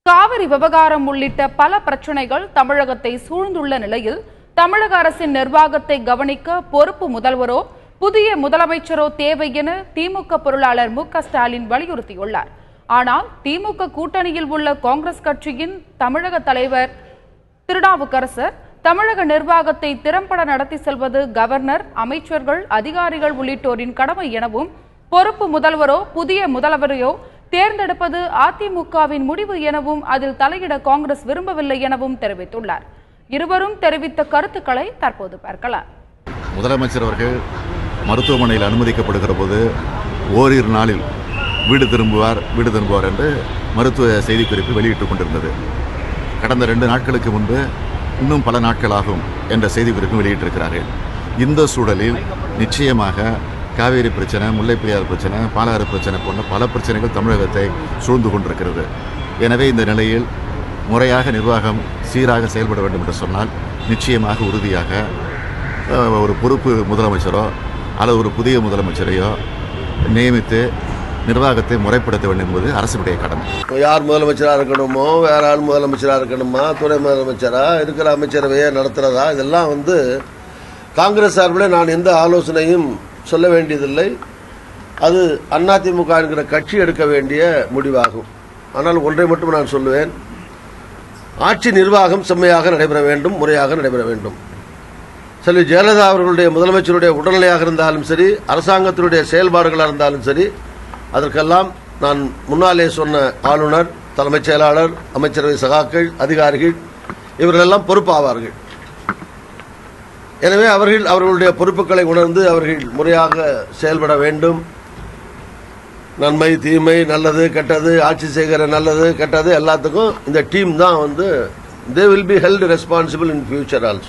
காவிரி விவகாரம் உள்ளிட்ட பல பிரச்சனைகள் தமிழகத்தை சூழ்ந்துள்ள நிலையில் தமிழக அரசின் நிர்வாகத்தை கவனிக்க பொறுப்பு முதல்வரோ புதிய முதலமைச்சரோ தேவை என திமுக பொருளாளர் மு.க.ஸ்டாலின் வலியுறுத்தியுள்ளார். ஆனால் திமுக கூட்டணியில் உள்ள காங்கிரஸ் கட்சியின் தமிழக தலைவர் திருநாவுக்கரசர் தமிழக நிர்வாகத்தை திறம்பட நடத்தி செல்வது கவர்னர், அமைச்சர்கள், அதிகாரிகள் உள்ளிட்டோரின் கடமை எனவும் பொறுப்பு முதல்வரோ புதிய முதல்வரையோ தேர்ந்தெடுப்பது அதிமுகவின் முடிவு எனவும் அதில் தலையிட காங்கிரஸ் விரும்பவில்லை எனவும் தெரிவித்துள்ளார். இருவரும் தெரிவித்த கருத்துக்களை தற்போது பார்க்கலாம். முதலமைச்சர் அவர்கள் மருத்துவமனையில் அனுமதிக்கப்படுகிற போது ஓரிரு நாளில் வீடு திரும்புவார் என்று மருத்துவ செய்திக்குறிப்பு வெளியிட்டுக் கொண்டிருந்தது. கடந்த 2 நாட்களுக்கு முன்பு இன்னும் பல நாட்களாகும் என்ற செய்திக்குறிப்பு வெளியிட்டிருக்கிறார்கள். இந்த சூழலில் நிச்சயமாக காவேரி பிரச்சனை, முல்லைப்பெரியார் பிரச்சனை, பாலாறு பிரச்சனை போன்ற பல பிரச்சனைகள் தமிழகத்தை சூழ்ந்து கொண்டிருக்கிறது. எனவே இந்த நிலையில் முறையாக நிர்வாகம் சீராக செயல்பட வேண்டும் என்று சொன்னால் நிச்சயமாக உறுதியாக ஒரு பொறுப்பு முதலமைச்சரோ அல்லது ஒரு புதிய முதலமைச்சரையோ நியமித்து நிர்வாகத்தை முறைப்படுத்த வேண்டும் என்பது அரசுடைய கடமை. யார் முதலமைச்சராக இருக்கணுமோ, வேற ஆள் முதலமைச்சராக இருக்கணுமா, துணை முதலமைச்சராக இருக்கிற அமைச்சரவையை நடத்துறதா, இதெல்லாம் காங்கிரஸ் சார்பில் நான் எந்த ஆலோசனையும் சொல்ல வேண்டியதில்லை. அது அதிமுக என்கிற கட்சி எடுக்க வேண்டிய முடிவாகும். ஆனால் ஒன்றை மட்டும் நான் சொல்லுவேன், ஆட்சி நிர்வாகம் செம்மையாக நடைபெற வேண்டும், முறையாக நடைபெற வேண்டும். செல்வி ஜெயலலிதா அவர்களுடைய முதலமைச்சருடைய உடல்நிலையாக இருந்தாலும் சரி, அரசாங்கத்தினுடைய செயல்பாடுகளாக இருந்தாலும் சரி, அதற்கெல்லாம் நான் முன்னாலே சொன்ன ஆளுநர், தலைமைச் செயலாளர், அமைச்சரவை சகாக்கள், அதிகாரிகள் இவர்களெல்லாம் பொறுப்பாவார்கள். எனவே அவர்களுடைய பொறுப்புகளை உணர்ந்து அவர்கள் முறையாக செயல்பட வேண்டும். நன்மை, தீமை, நல்லது, கெட்டது, ஆட்சி செய்கிற நல்லது, கெட்டது எல்லாத்துக்கும் இந்த டீம் தான் they will be held responsible in future also.